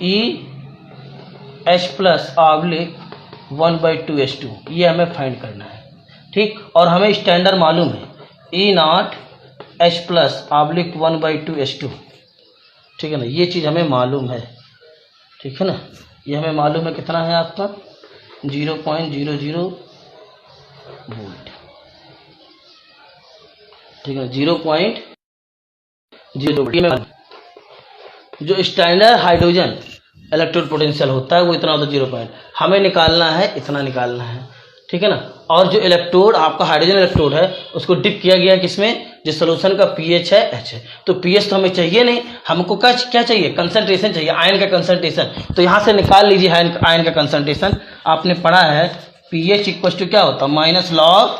EH+/1/2H2 ये हमें फाइंड करना है, ठीक। और हमें स्टैंडर्ड मालूम है E0H+/1/2H2, ठीक है ना, ये चीज़ हमें मालूम है, ठीक है ना, ये हमें मालूम है कितना है आपका 0.00 वोल्ट, ठीक है, 0.0 जो स्टैंडर्ड हाइड्रोजन इलेक्ट्रोड पोटेंशियल होता है वो इतना होता है 0 हमें निकालना है, इतना निकालना है, ठीक है ना। और जो इलेक्ट्रोड आपका हाइड्रोजन इलेक्ट्रोड है उसको डिप किया गया किसमें, जिस सोल्यूशन का पीएच है H है, तो पीएच तो हमें चाहिए नहीं, हमको क्या चाहिए, कंसंट्रेशन चाहिए, आयन का कंसंट्रेशन। तो यहाँ से निकाल लीजिए आयन का कंसंट्रेशन। आपने पढ़ा है पीएच इक्वल टू क्या होता है, minus log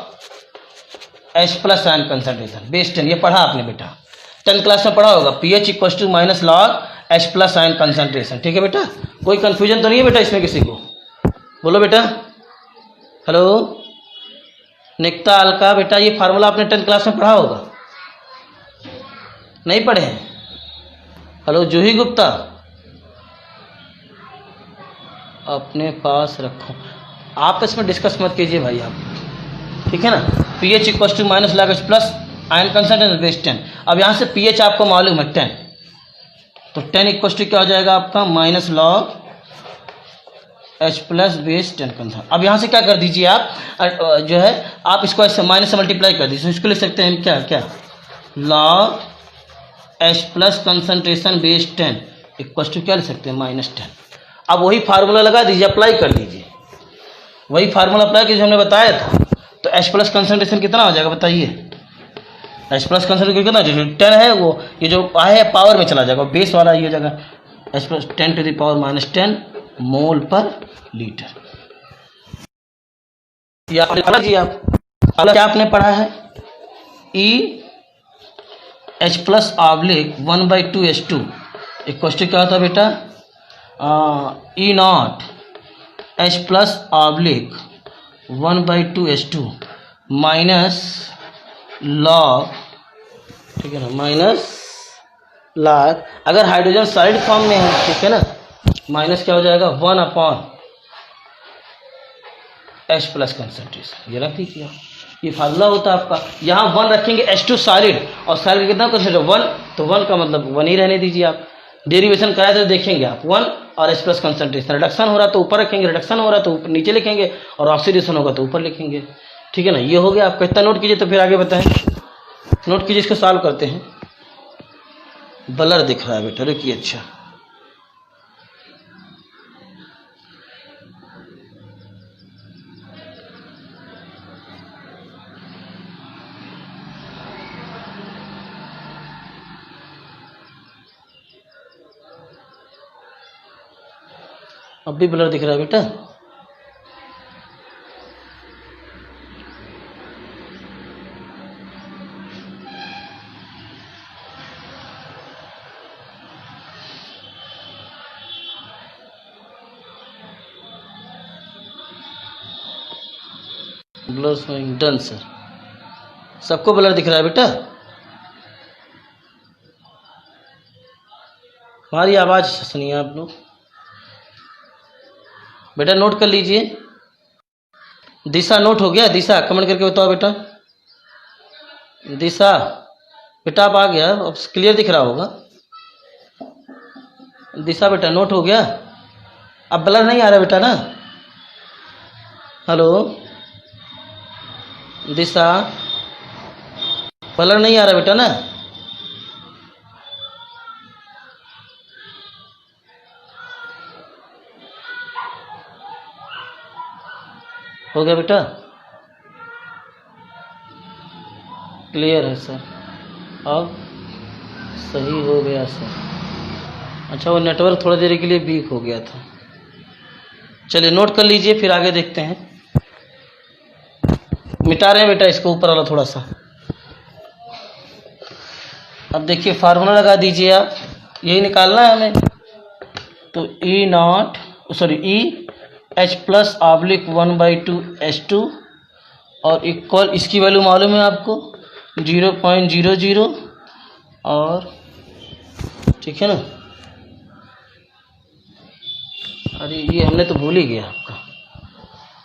H plus ion concentration, base 10, ये पढ़ा आपने बेटा, 10th क्लास में पढ़ा होगा, pH equal to minus log H plus ion concentration, ठीक है बेटा। कोई कंफ्यूजन तो नहीं है बेटा इसमें किसी को, बोलो बेटा, हेलो निकता अलका, बेटा ये फार्मूला आपने 10th क्लास में पढ़ा होगा, नहीं पढ़े हैं, हेलो जूही गुप्ता, अपने पास रखो, आप इसमें डिस्कस मत कीजिए भाई आप, ठीक है ना। PH equal to minus log H plus ion concentration base 10। अब यहाँ से पीएच आपको मालूम है 10, तो 10 इक्वल टू क्या हो जाएगा आपका minus log H plus base 10 concentration. अब यहाँ से क्या कर दीजिए आप, जो है आप इसको ऐसे माइनस से मल्टीप्लाई कर दीजिए, इसको लिख सकते हैं क्या log H plus concentration base 10 equal to क्या लिख सकते हैं -10। अब वही फार्मूला लगा दीजिए, अप्लाई कर दीजिए, वही फार्मूला अप्लाई कीजिए हमने बताया था। तो H प्लस कंसंट्रेशन कितना हो जाएगा बताइए, H प्लस कंसंट्रेशन कितना, जो 10 है वो ये जो है पावर में चला जाएगा, बेस वाला ये हो जाएगा H plus 10 to the power -10 mole per litre. या आप क्या आपने पढ़ा है, EH+/1/2H2 इक्वल टू क्या होता है बेटा, E0H+/1/2H2 माइनस लॉग, ठीक है ना, माइनस लॉग, अगर हाइड्रोजन सॉलिड फॉर्म में है, ठीक है ना, माइनस क्या हो जाएगा 1/H प्लस कंसंट्रेशन, ये रख दीजिए, ये फार्मूला होता है आपका। यहाँ 1 रखेंगे H2 सॉलिड, और सॉलिड कितना कंसंट्रेशन 1, तो 1 का मतलब 1 ही रहने दीजिए आप। डेरिवेशन कराए तो देखेंगे आप 1 और H प्लस कंसंट्रेशन, रिडक्शन हो रहा तो ऊपर रखेंगे, रिडक्शन हो रहा तो ऊपर नीचे लिखेंगे, और ऑक्सीडेशन होगा तो ऊपर लिखेंगे, ठीक है ना। ये हो गया आपका, इतना नोट कीजिए तो फिर आगे बताएं, नोट कीजिए, इसको सॉल्व करते हैं। ब्लर दिख रहा है बेटा, रुकिए, अच्छा अब भी ब्लर दिख रहा है बेटा, ब्लर शोइंग डन सर, सबको ब्लर दिख रहा है बेटा, हमारी आवाज़ सुनिए आप लोग, बेटा नोट कर लीजिए। दिशा नोट हो गया, दिशा कमेंट करके बताओ बेटा, दिशा बेटा आप आ गया, अब क्लियर दिख रहा होगा, दिशा बेटा नोट हो गया, अब ब्लर नहीं आ रहा बेटा ना, हेलो दिशा, ब्लर नहीं आ रहा बेटा ना, हो गया बेटा, क्लियर है सर, अब सही हो गया सर। अच्छा वो नेटवर्क थोड़ी देर के लिए वीक हो गया था, चलिए नोट कर लीजिए, फिर आगे देखते हैं। मिटा रहे हैं बेटा इसको ऊपर वाला थोड़ा सा, अब देखिए फार्मूला लगा दीजिए आप, यही निकालना है हमें। तो E not sorry E H plus oblique 1/2 H2 और इक्वल, इसकी वैल्यू मालूम है आपको 0.00 और ठीक है ना। अरे ये हमने तो भूल ही गया आपका,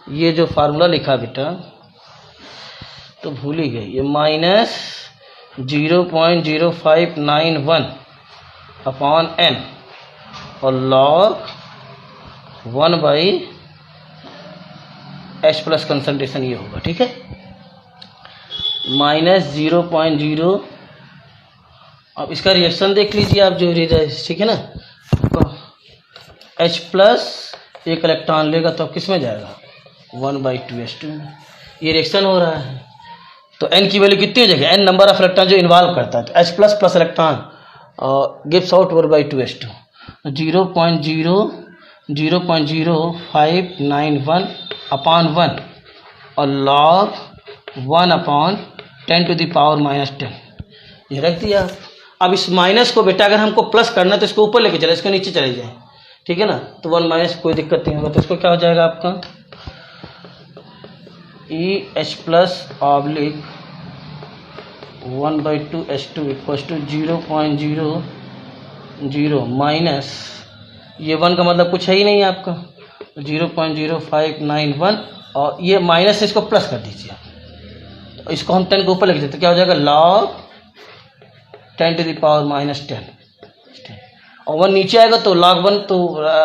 ये जो फार्मूला लिखा बेटा तो भूल ही गए, ये माइनस 0.0591 अपॉन n और log 1/h प्लस कंसंट्रेशन ये होगा, ठीक है। माइनस 0.0, अब इसका रिएक्शन देख लीजिए आप जो ठीक है ना। H प्लस एक इलेक्ट्रॉन लेगा तो अब किस में जाएगा 1/2 H2, ये रिएक्शन हो रहा है। तो n की वैल्यू कितनी हो जाएगी, n नंबर ऑफ इलेक्ट्रॉन जो इन्वॉल्व करता है, तो H plus plus electron gives out 1/2 H2, 0.0591 upon 1 और log 1/10⁻⁻10 ये रख दिया। अब इस माइनस को बेटा अगर हमको प्लस करना है तो इसको ऊपर लेके चले, इसको नीचे चले जाए, ठीक है ना। तो 1 माइनस कोई दिक्कत नहीं होगा, तो इसको क्या हो जाएगा आपका E H plus oblique 1/2 H2 equals to 0.00 minus ये 1 का मतलब कुछ है ही नहीं आपका 0.0591 और ये माइनस से इसको प्लस कर दीजिए। तो इसको हम 10 के ऊपर लिख देते, क्या हो जाएगा log 10⁻⁻10 और 1 नीचे आएगा तो log 1, तो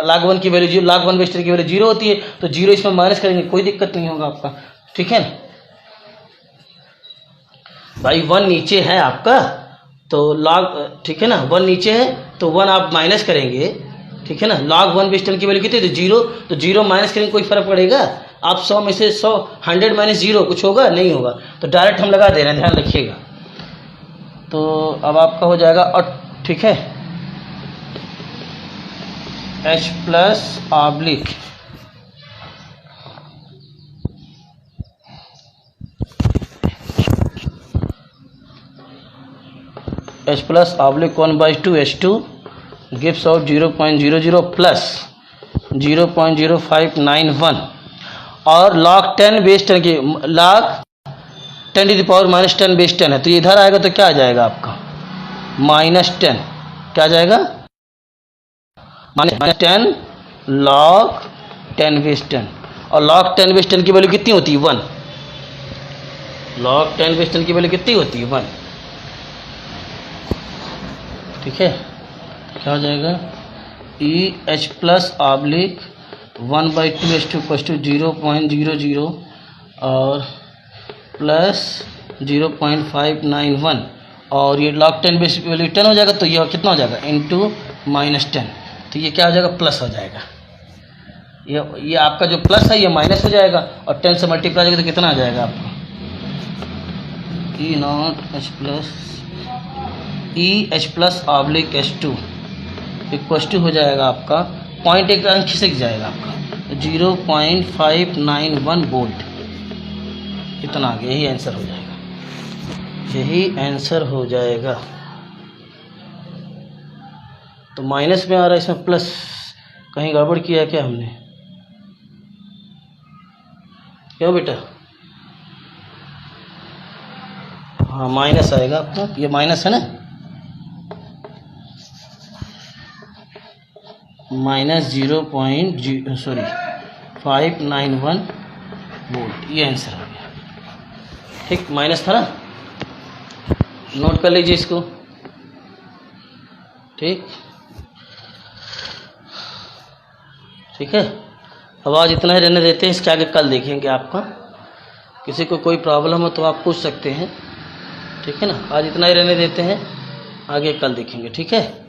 log 1 की वैल्यू log 1/10 की वैल्यू 0 होती है, तो 0 इसमें माइनस करेंगे कोई दिक्कत नहीं होगा आपका, ठीक है ना भाई। 1 नीचे है आपका तो log, ठीक है ना, 1 नीचे है तो 1 आप माइनस करेंगे, ठीक है ना। log 1/10 की वैल्यू कितनी है, तो 0 माइनस करेंगे कोई फर्क पड़ेगा। आप 100 में से 100 माइनस 0 कुछ होगा नहीं होगा, तो डायरेक्ट हम लगा दे रहे हैं, ध्यान रखिएगा। तो अब आपका हो जाएगा और ठीक है H plus oblique H plus oblique 1/2 H2 gives out 0.00 plus 0.0591 और log 10/10 की log 10⁻⁻10/10 है, तो ये इधर आएगा तो क्या आ जाएगा आपका -10, क्या आ जाएगा -10 log 10/10 और log 10/10 की वैल्यू कितनी होती है 1, log 10/10 की वैल्यू कितनी होती है 1, ठीक है। क्या हो जाएगा E H plus oblique 1/2 H2 equals to 0.00 और प्लस 0.591 और ये log 10 वैल्यू 10 हो जाएगा, तो ये कितना हो जाएगा इंटू -10, तो ये क्या हो जाएगा प्लस हो जाएगा। ये आपका जो प्लस है ये माइनस हो जाएगा और 10 से मल्टीप्लाई हो जाएगा तो कितना आ जाएगा आपका E not H plus E H plus oblique H2 equals to हो जाएगा आपका 0.1 अंक खिसक जाएगा आपका 0.591 वोल्ट, इतना आगे, यही आंसर हो जाएगा, यही आंसर हो जाएगा। तो माइनस में आ रहा है, इसमें प्लस, कहीं गड़बड़ किया है क्या हमने, क्यों बेटा? हाँ माइनस आएगा आपका, ये माइनस है ना, -591 वोल्ट, ये आंसर हो गया, ठीक। माइनस था ना, नोट कर लीजिए इसको, ठीक है। अब आज इतना ही रहने देते हैं, इसके आगे कल देखेंगे। आपका किसी को कोई प्रॉब्लम हो तो आप पूछ सकते हैं, ठीक है ना। आज इतना ही रहने देते हैं, आगे कल देखेंगे, ठीक है।